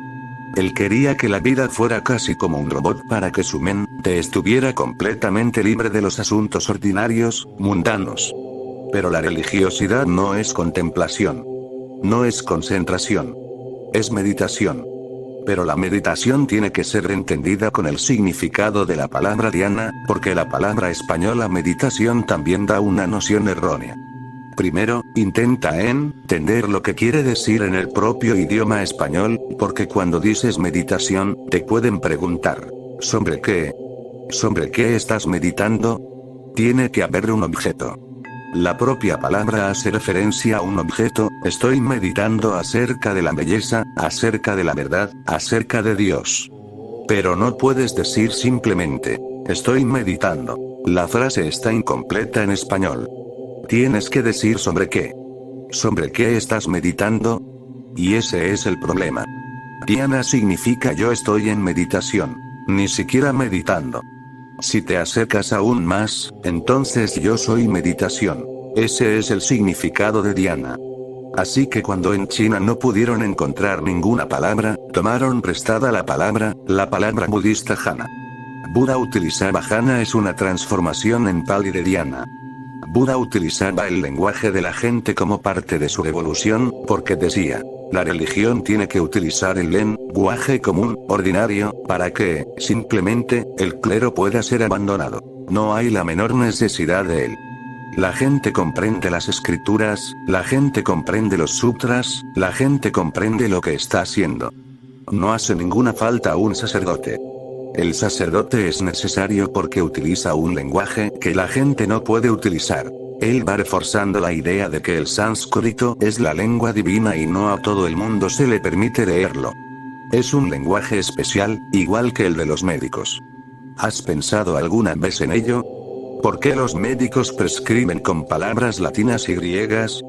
Él quería que la vida fuera casi como un robot para que su mente estuviera completamente libre de los asuntos ordinarios, mundanos. Pero la religiosidad no es contemplación. No es concentración. Es meditación. Pero la meditación tiene que ser entendida con el significado de la palabra dhyana, porque la palabra española meditación también da una noción errónea. Primero, intenta entender lo que quiere decir en el propio idioma español, porque cuando dices meditación, te pueden preguntar, ¿sobre qué? ¿Sobre qué estás meditando? Tiene que haber un objeto. La propia palabra hace referencia a un objeto, estoy meditando acerca de la belleza, acerca de la verdad, acerca de Dios. Pero no puedes decir simplemente, estoy meditando. La frase está incompleta en español. Tienes que decir sobre qué. ¿Sobre qué estás meditando? Y ese es el problema. Dhyana significa yo estoy en meditación. Ni siquiera meditando. Si te acercas aún más, entonces yo soy meditación. Ese es el significado de dhyana. Así que cuando en China no pudieron encontrar ninguna palabra, tomaron prestada la palabra budista jhana. Buda utilizaba jhana, es una transformación en pali de dhyana. Buda utilizaba el lenguaje de la gente como parte de su evolución, porque decía, la religión tiene que utilizar el lenguaje común, ordinario, para que, simplemente, el clero pueda ser abandonado. No hay la menor necesidad de él. La gente comprende las escrituras, la gente comprende los sutras, la gente comprende lo que está haciendo. No hace ninguna falta un sacerdote. El sacerdote es necesario porque utiliza un lenguaje que la gente no puede utilizar. Él va reforzando la idea de que el sánscrito es la lengua divina y no a todo el mundo se le permite leerlo. Es un lenguaje especial, igual que el de los médicos. ¿Has pensado alguna vez en ello? ¿Por qué los médicos prescriben con palabras latinas y griegas?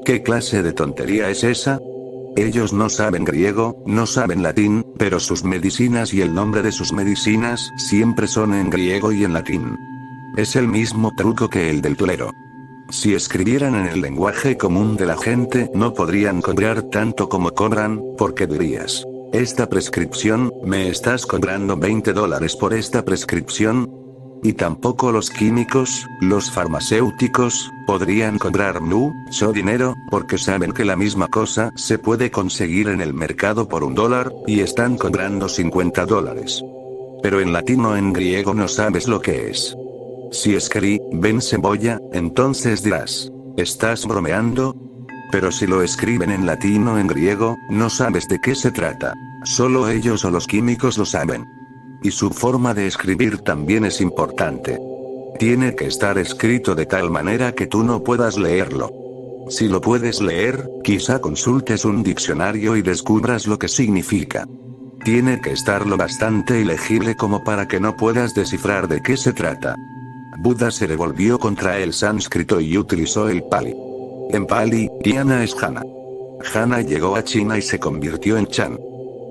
¿Qué clase de tontería es esa? Ellos no saben griego, no saben latín, pero sus medicinas y el nombre de sus medicinas siempre son en griego y en latín. Es el mismo truco que el del tulero. Si escribieran en el lenguaje común de la gente, no podrían cobrar tanto como cobran, porque dirías, esta prescripción, me estás cobrando $20 por esta prescripción. Y tampoco los químicos, los farmacéuticos, podrían cobrar mucho dinero, porque saben que la misma cosa se puede conseguir en el mercado por $1, y están cobrando $50. Pero en latino o en griego no sabes lo que es. Si escriben cebolla, entonces dirás, ¿estás bromeando? Pero si lo escriben en latín o en griego, no sabes de qué se trata. Solo ellos o los químicos lo saben. Y su forma de escribir también es importante. Tiene que estar escrito de tal manera que tú no puedas leerlo. Si lo puedes leer, quizá consultes un diccionario y descubras lo que significa. Tiene que estar lo bastante ilegible como para que no puedas descifrar de qué se trata. Buda se revolvió contra el sánscrito y utilizó el pali. En pali, Diana es Hana. Hana llegó a China y se convirtió en Chan.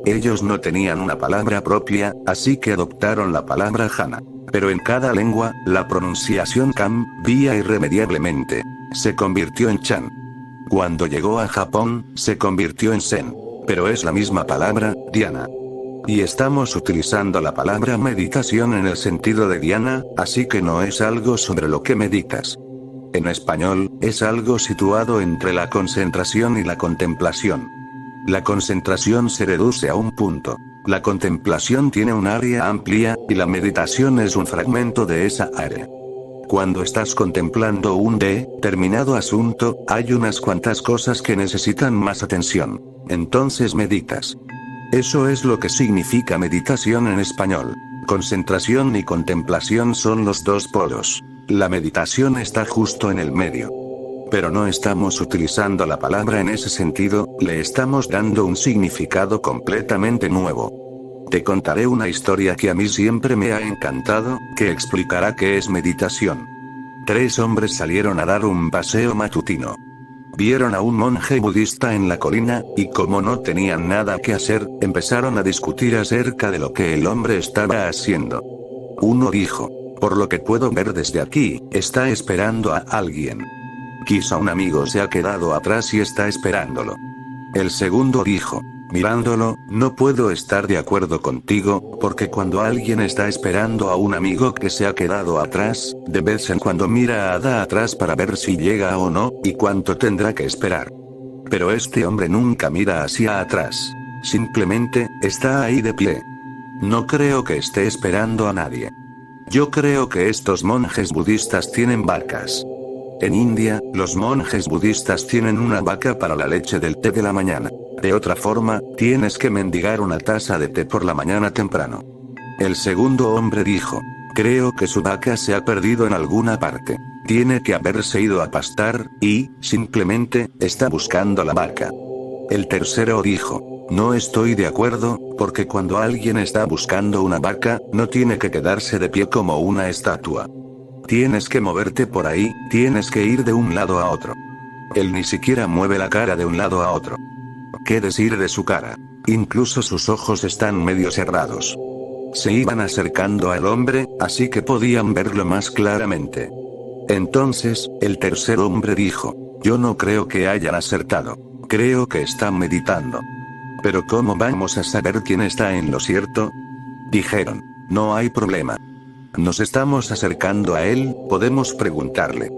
Ellos no tenían una palabra propia, así que adoptaron la palabra Hana. Pero en cada lengua, la pronunciación cambia irremediablemente. Se convirtió en Chan. Cuando llegó a Japón, se convirtió en Sen. Pero es la misma palabra, Diana. Y estamos utilizando la palabra meditación en el sentido de Diana, así que no es algo sobre lo que meditas. En español, es algo situado entre la concentración y la contemplación. La concentración se reduce a un punto. La contemplación tiene un área amplia, y la meditación es un fragmento de esa área. Cuando estás contemplando un determinado asunto, hay unas cuantas cosas que necesitan más atención. Entonces meditas. Eso es lo que significa meditación en español. Concentración y contemplación son los dos polos. La meditación está justo en el medio. Pero no estamos utilizando la palabra en ese sentido, le estamos dando un significado completamente nuevo. Te contaré una historia que a mí siempre me ha encantado, que explicará qué es meditación. 3 hombres salieron a dar un paseo matutino. Vieron a un monje budista en la colina, y como no tenían nada que hacer, empezaron a discutir acerca de lo que el hombre estaba haciendo. Uno dijo, por lo que puedo ver desde aquí, está esperando a alguien. Quizá un amigo se ha quedado atrás y está esperándolo. El segundo dijo, mirándolo, no puedo estar de acuerdo contigo, porque cuando alguien está esperando a un amigo que se ha quedado atrás, de vez en cuando mira atrás para ver si llega o no, y cuánto tendrá que esperar. Pero este hombre nunca mira hacia atrás. Simplemente, está ahí de pie. No creo que esté esperando a nadie. Yo creo que estos monjes budistas tienen vacas. En India, los monjes budistas tienen una vaca para la leche del té de la mañana. De otra forma, tienes que mendigar una taza de té por la mañana temprano. El segundo hombre dijo, creo que su vaca se ha perdido en alguna parte. Tiene que haberse ido a pastar, y, simplemente, está buscando la vaca. El tercero dijo, no estoy de acuerdo, porque cuando alguien está buscando una vaca, no tiene que quedarse de pie como una estatua. Tienes que moverte por ahí, tienes que ir de un lado a otro. Él ni siquiera mueve la cara de un lado a otro. ¿Qué decir de su cara? Incluso sus ojos están medio cerrados. Se iban acercando al hombre, así que podían verlo más claramente. Entonces, el tercer hombre dijo, yo no creo que hayan acertado. Creo que están meditando. Pero ¿cómo vamos a saber quién está en lo cierto? Dijeron, no hay problema. Nos estamos acercando a él, podemos preguntarle.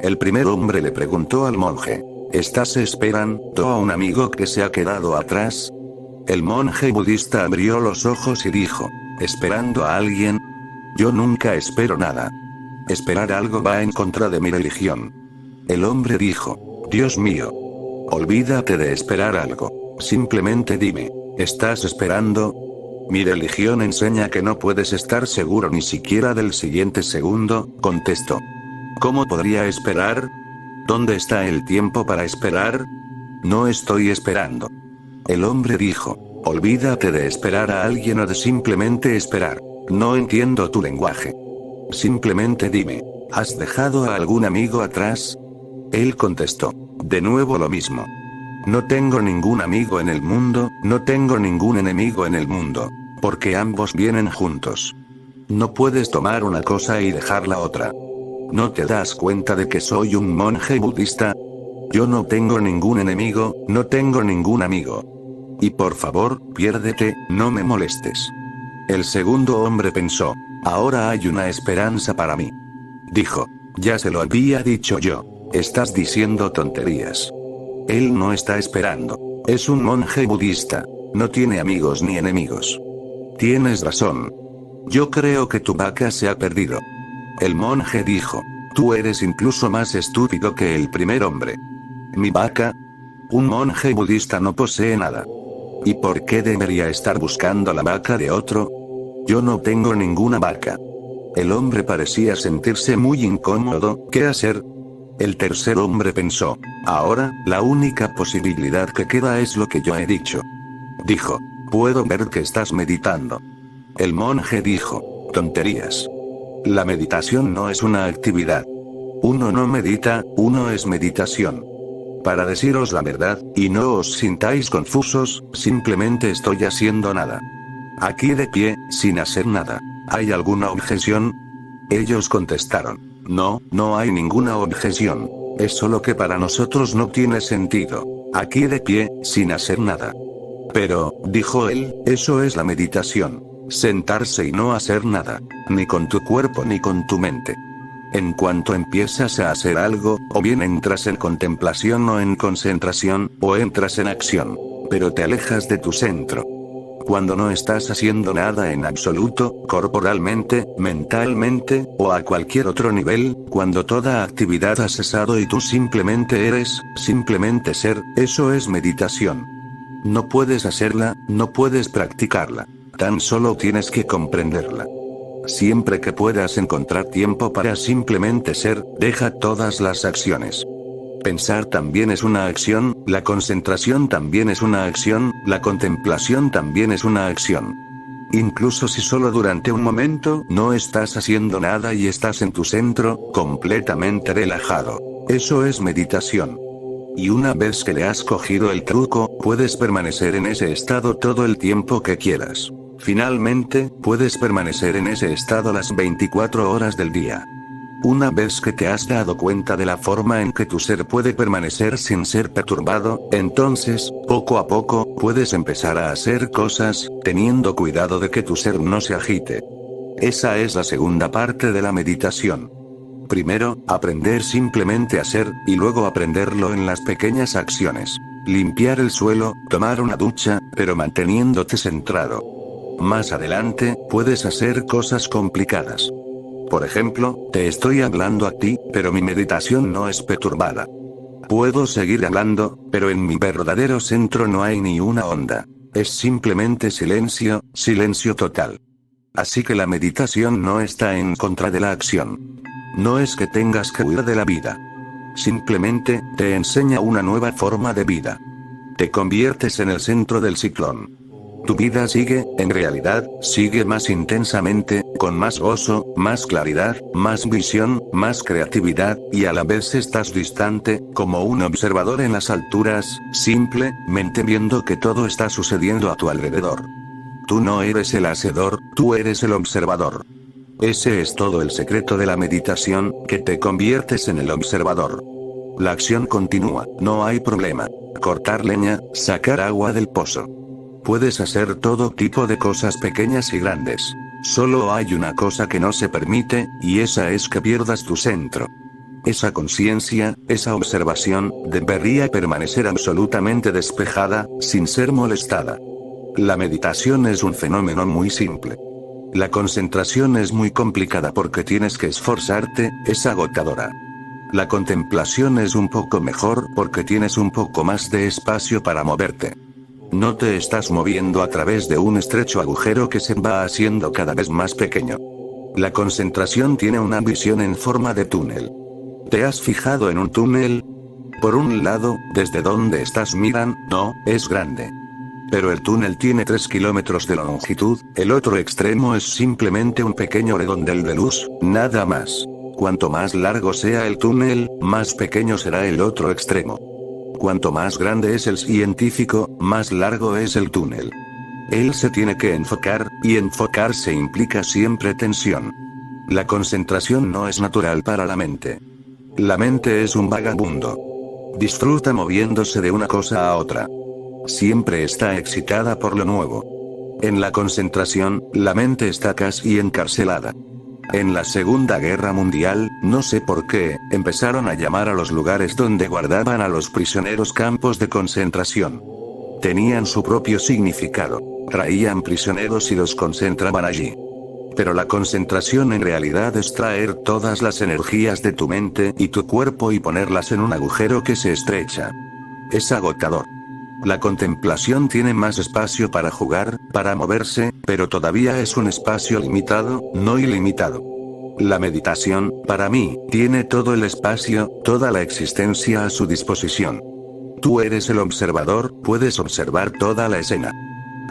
El primer hombre le preguntó al monje, ¿estás esperando a un amigo que se ha quedado atrás? El monje budista abrió los ojos y dijo, ¿esperando a alguien? Yo nunca espero nada. Esperar algo va en contra de mi religión. El hombre dijo, Dios mío. Olvídate de esperar algo. Simplemente dime, ¿estás esperando? Mi religión enseña que no puedes estar seguro ni siquiera del siguiente segundo, contestó. ¿Cómo podría esperar? ¿Dónde está el tiempo para esperar? No estoy esperando. El hombre dijo, olvídate de esperar a alguien o de simplemente esperar. No entiendo tu lenguaje. Simplemente dime, ¿has dejado a algún amigo atrás? Él contestó, de nuevo lo mismo. No tengo ningún amigo en el mundo, no tengo ningún enemigo en el mundo, porque ambos vienen juntos. No puedes tomar una cosa y dejar la otra. ¿No te das cuenta de que soy un monje budista? Yo no tengo ningún enemigo, no tengo ningún amigo. Y por favor, piérdete, no me molestes. El segundo hombre pensó, ahora hay una esperanza para mí. Dijo, ya se lo había dicho yo. Estás diciendo tonterías. Él no está esperando. Es un monje budista. No tiene amigos ni enemigos. Tienes razón. Yo creo que tu vaca se ha perdido. El monje dijo: tú eres incluso más estúpido que el primer hombre. ¿Mi vaca? Un monje budista no posee nada. ¿Y por qué debería estar buscando la vaca de otro? Yo no tengo ninguna vaca. El hombre parecía sentirse muy incómodo. ¿Qué hacer? El tercer hombre pensó: ahora, la única posibilidad que queda es lo que yo he dicho. Dijo: puedo ver que estás meditando. El monje dijo: tonterías. La meditación no es una actividad. Uno no medita, uno es meditación. Para deciros la verdad, y no os sintáis confusos, simplemente estoy haciendo nada. Aquí de pie, sin hacer nada. ¿Hay alguna objeción? Ellos contestaron: no, no hay ninguna objeción. Es solo que para nosotros no tiene sentido. Aquí de pie, sin hacer nada. Pero, dijo él, eso es la meditación. Sentarse y no hacer nada. Ni con tu cuerpo ni con tu mente. En cuanto empiezas a hacer algo, o bien entras en contemplación o en concentración, o entras en acción. Pero te alejas de tu centro. Cuando no estás haciendo nada en absoluto, corporalmente, mentalmente, o a cualquier otro nivel, cuando toda actividad ha cesado y tú simplemente eres, simplemente ser, eso es meditación. No puedes hacerla, no puedes practicarla. Tan solo tienes que comprenderla. Siempre que puedas encontrar tiempo para simplemente ser, deja todas las acciones. Pensar también es una acción, la concentración también es una acción, la contemplación también es una acción. Incluso si solo durante un momento no estás haciendo nada y estás en tu centro, completamente relajado. Eso es meditación. Y una vez que le has cogido el truco, puedes permanecer en ese estado todo el tiempo que quieras. Finalmente, puedes permanecer en ese estado las 24 horas del día. Una vez que te has dado cuenta de la forma en que tu ser puede permanecer sin ser perturbado, entonces, poco a poco, puedes empezar a hacer cosas, teniendo cuidado de que tu ser no se agite. Esa es la segunda parte de la meditación. Primero, aprender simplemente a ser, y luego aprenderlo en las pequeñas acciones. Limpiar el suelo, tomar una ducha, pero manteniéndote centrado. Más adelante, puedes hacer cosas complicadas. Por ejemplo, te estoy hablando a ti, pero mi meditación no es perturbada. Puedo seguir hablando, pero en mi verdadero centro no hay ni una onda. Es simplemente silencio, silencio total. Así que la meditación no está en contra de la acción. No es que tengas que huir de la vida. Simplemente, te enseña una nueva forma de vida. Te conviertes en el centro del ciclón. Tu vida sigue, en realidad, sigue más intensamente, con más gozo, más claridad, más visión, más creatividad, y a la vez estás distante, como un observador en las alturas, simplemente viendo que todo está sucediendo a tu alrededor. Tú no eres el hacedor, tú eres el observador. Ese es todo el secreto de la meditación, que te conviertes en el observador. La acción continúa, no hay problema. Cortar leña, sacar agua del pozo. Puedes hacer todo tipo de cosas pequeñas y grandes. Solo hay una cosa que no se permite, y esa es que pierdas tu centro. Esa conciencia, esa observación, debería permanecer absolutamente despejada, sin ser molestada. La meditación es un fenómeno muy simple. La concentración es muy complicada porque tienes que esforzarte, es agotadora. La contemplación es un poco mejor porque tienes un poco más de espacio para moverte. No te estás moviendo a través de un estrecho agujero que se va haciendo cada vez más pequeño. La concentración tiene una visión en forma de túnel. ¿Te has fijado en un túnel? Por un lado, desde donde estás mirando, es grande. Pero el túnel tiene 3 kilómetros de longitud, el otro extremo es simplemente un pequeño redondel de luz, nada más. Cuanto más largo sea el túnel, más pequeño será el otro extremo. Cuanto más grande es el científico, más largo es el túnel. Él se tiene que enfocar, y enfocarse implica siempre tensión. La concentración no es natural para la mente. La mente es un vagabundo. Disfruta moviéndose de una cosa a otra. Siempre está excitada por lo nuevo. En la concentración, la mente está casi encarcelada. En la Segunda Guerra Mundial, no sé por qué, empezaron a llamar a los lugares donde guardaban a los prisioneros campos de concentración. Tenían su propio significado. Traían prisioneros y los concentraban allí. Pero la concentración en realidad es traer todas las energías de tu mente y tu cuerpo y ponerlas en un agujero que se estrecha. Es agotador. La contemplación tiene más espacio para jugar, para moverse, pero todavía es un espacio limitado, no ilimitado. La meditación, para mí, tiene todo el espacio, toda la existencia a su disposición. Tú eres el observador, puedes observar toda la escena.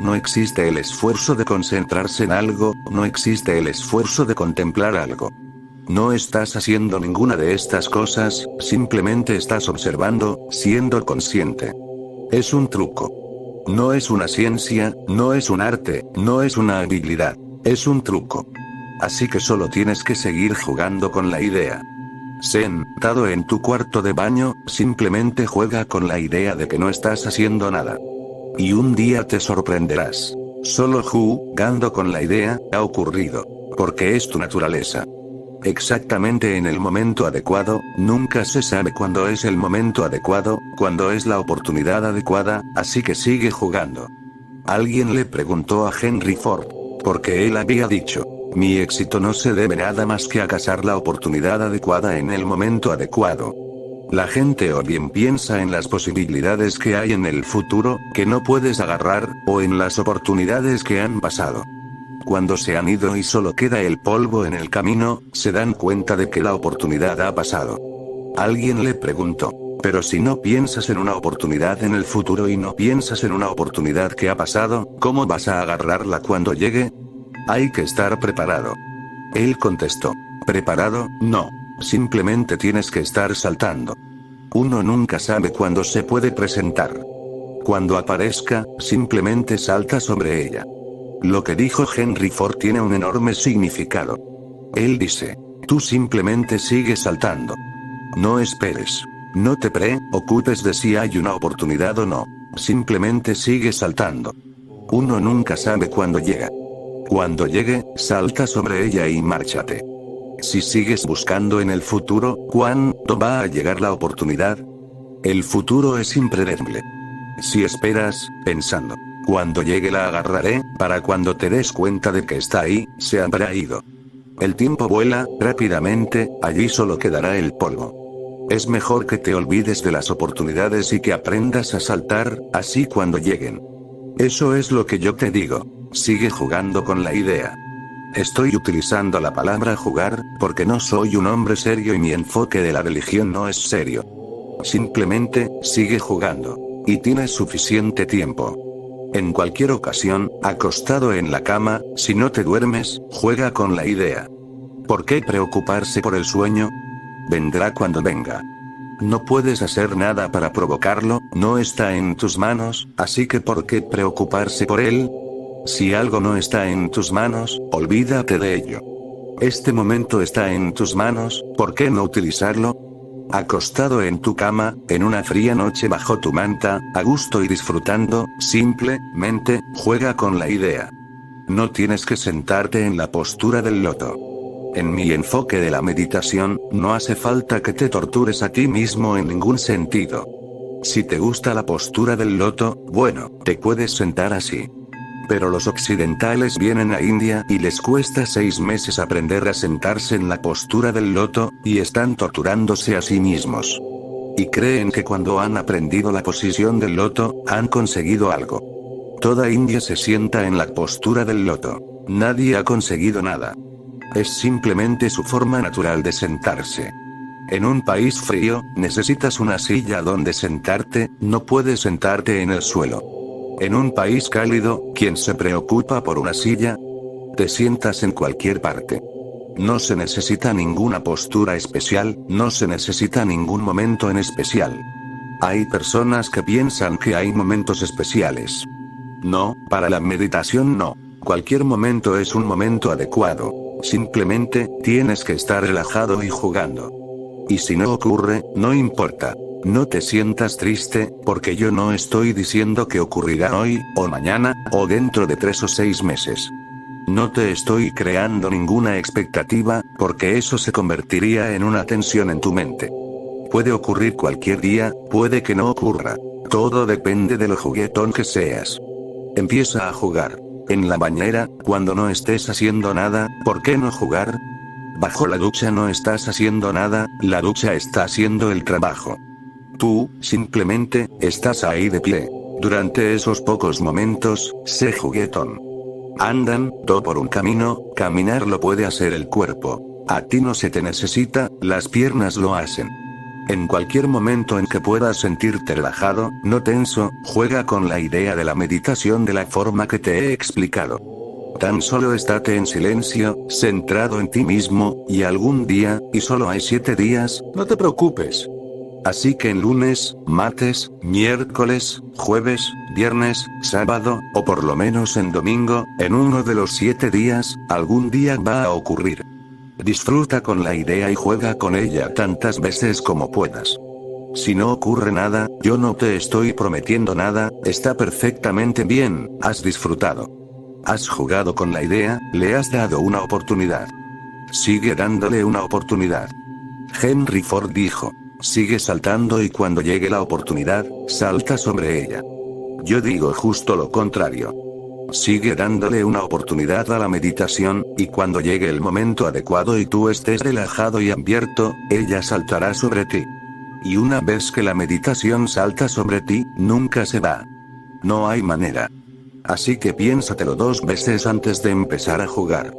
No existe el esfuerzo de concentrarse en algo, no existe el esfuerzo de contemplar algo. No estás haciendo ninguna de estas cosas, simplemente estás observando, siendo consciente. Es un truco. No es una ciencia, no es un arte, no es una habilidad. Es un truco. Así que solo tienes que seguir jugando con la idea. Sentado en tu cuarto de baño, simplemente juega con la idea de que no estás haciendo nada. Y un día te sorprenderás. Solo jugando con la idea, ha ocurrido. Porque es tu naturaleza. Exactamente en el momento adecuado, nunca se sabe cuándo es el momento adecuado, cuándo es la oportunidad adecuada, así que sigue jugando. Alguien le preguntó a Henry Ford, porque él había dicho, mi éxito no se debe nada más que a cazar la oportunidad adecuada en el momento adecuado. La gente o bien piensa en las posibilidades que hay en el futuro, que no puedes agarrar, o en las oportunidades que han pasado. Cuando se han ido y solo queda el polvo en el camino, se dan cuenta de que la oportunidad ha pasado. Alguien le preguntó, pero si no piensas en una oportunidad en el futuro y no piensas en una oportunidad que ha pasado, ¿cómo vas a agarrarla cuando llegue? Hay que estar preparado. Él contestó, ¿preparado? No. Simplemente tienes que estar saltando. Uno nunca sabe cuándo se puede presentar. Cuando aparezca, simplemente salta sobre ella. Lo que dijo Henry Ford tiene un enorme significado. Él dice, tú simplemente sigue saltando. No esperes. No te preocupes de si hay una oportunidad o no. Simplemente sigue saltando. Uno nunca sabe cuándo llega. Cuando llegue, salta sobre ella y márchate. Si sigues buscando en el futuro, ¿cuándo va a llegar la oportunidad? El futuro es impredecible. Si esperas, pensando, cuando llegue la agarraré, para cuando te des cuenta de que está ahí, se habrá ido. El tiempo vuela, rápidamente, allí solo quedará el polvo. Es mejor que te olvides de las oportunidades y que aprendas a saltar, así cuando lleguen. Eso es lo que yo te digo. Sigue jugando con la idea. Estoy utilizando la palabra jugar, porque no soy un hombre serio y mi enfoque de la religión no es serio. Simplemente, sigue jugando. Y tienes suficiente tiempo. En cualquier ocasión, acostado en la cama, si no te duermes, juega con la idea. ¿Por qué preocuparse por el sueño? Vendrá cuando venga. No puedes hacer nada para provocarlo, no está en tus manos, así que ¿por qué preocuparse por él? Si algo no está en tus manos, olvídate de ello. Este momento está en tus manos, ¿por qué no utilizarlo? Acostado en tu cama, en una fría noche bajo tu manta, a gusto y disfrutando, simplemente, juega con la idea. No tienes que sentarte en la postura del loto. En mi enfoque de la meditación, no hace falta que te tortures a ti mismo en ningún sentido. Si te gusta la postura del loto, bueno, te puedes sentar así. Pero los occidentales vienen a India y les cuesta 6 meses aprender a sentarse en la postura del loto, y están torturándose a sí mismos. Y creen que cuando han aprendido la posición del loto, han conseguido algo. Toda India se sienta en la postura del loto. Nadie ha conseguido nada. Es simplemente su forma natural de sentarse. En un país frío, necesitas una silla donde sentarte, no puedes sentarte en el suelo. En un país cálido, ¿quién se preocupa por una silla? Te sientas en cualquier parte. No se necesita ninguna postura especial, no se necesita ningún momento en especial. Hay personas que piensan que hay momentos especiales. No, para la meditación no. Cualquier momento es un momento adecuado. Simplemente, tienes que estar relajado y jugando. Y si no ocurre, no importa. No te sientas triste, porque yo no estoy diciendo que ocurrirá hoy, o mañana, o dentro de 3 o 6 meses. No te estoy creando ninguna expectativa, porque eso se convertiría en una tensión en tu mente. Puede ocurrir cualquier día, puede que no ocurra. Todo depende de lo juguetón que seas. Empieza a jugar. En la bañera, cuando no estés haciendo nada, ¿por qué no jugar? Bajo la ducha no estás haciendo nada, la ducha está haciendo el trabajo. Tú, simplemente, estás ahí de pie. Durante esos pocos momentos, sé juguetón. Andan, todo por un camino, caminar lo puede hacer el cuerpo. A ti no se te necesita, las piernas lo hacen. En cualquier momento en que puedas sentirte relajado, no tenso, juega con la idea de la meditación de la forma que te he explicado. Tan solo estate en silencio, centrado en ti mismo, y algún día, y solo hay 7 días, no te preocupes. Así que en lunes, martes, miércoles, jueves, viernes, sábado, o por lo menos en domingo, en uno de los 7 días, algún día va a ocurrir. Disfruta con la idea y juega con ella tantas veces como puedas. Si no ocurre nada, yo no te estoy prometiendo nada, está perfectamente bien, has disfrutado. Has jugado con la idea, le has dado una oportunidad. Sigue dándole una oportunidad. Henry Ford dijo, sigue saltando y cuando llegue la oportunidad, salta sobre ella. Yo digo justo lo contrario. Sigue dándole una oportunidad a la meditación, y cuando llegue el momento adecuado y tú estés relajado y abierto, ella saltará sobre ti. Y una vez que la meditación salta sobre ti, nunca se va. No hay manera. Así que piénsatelo 2 veces antes de empezar a jugar.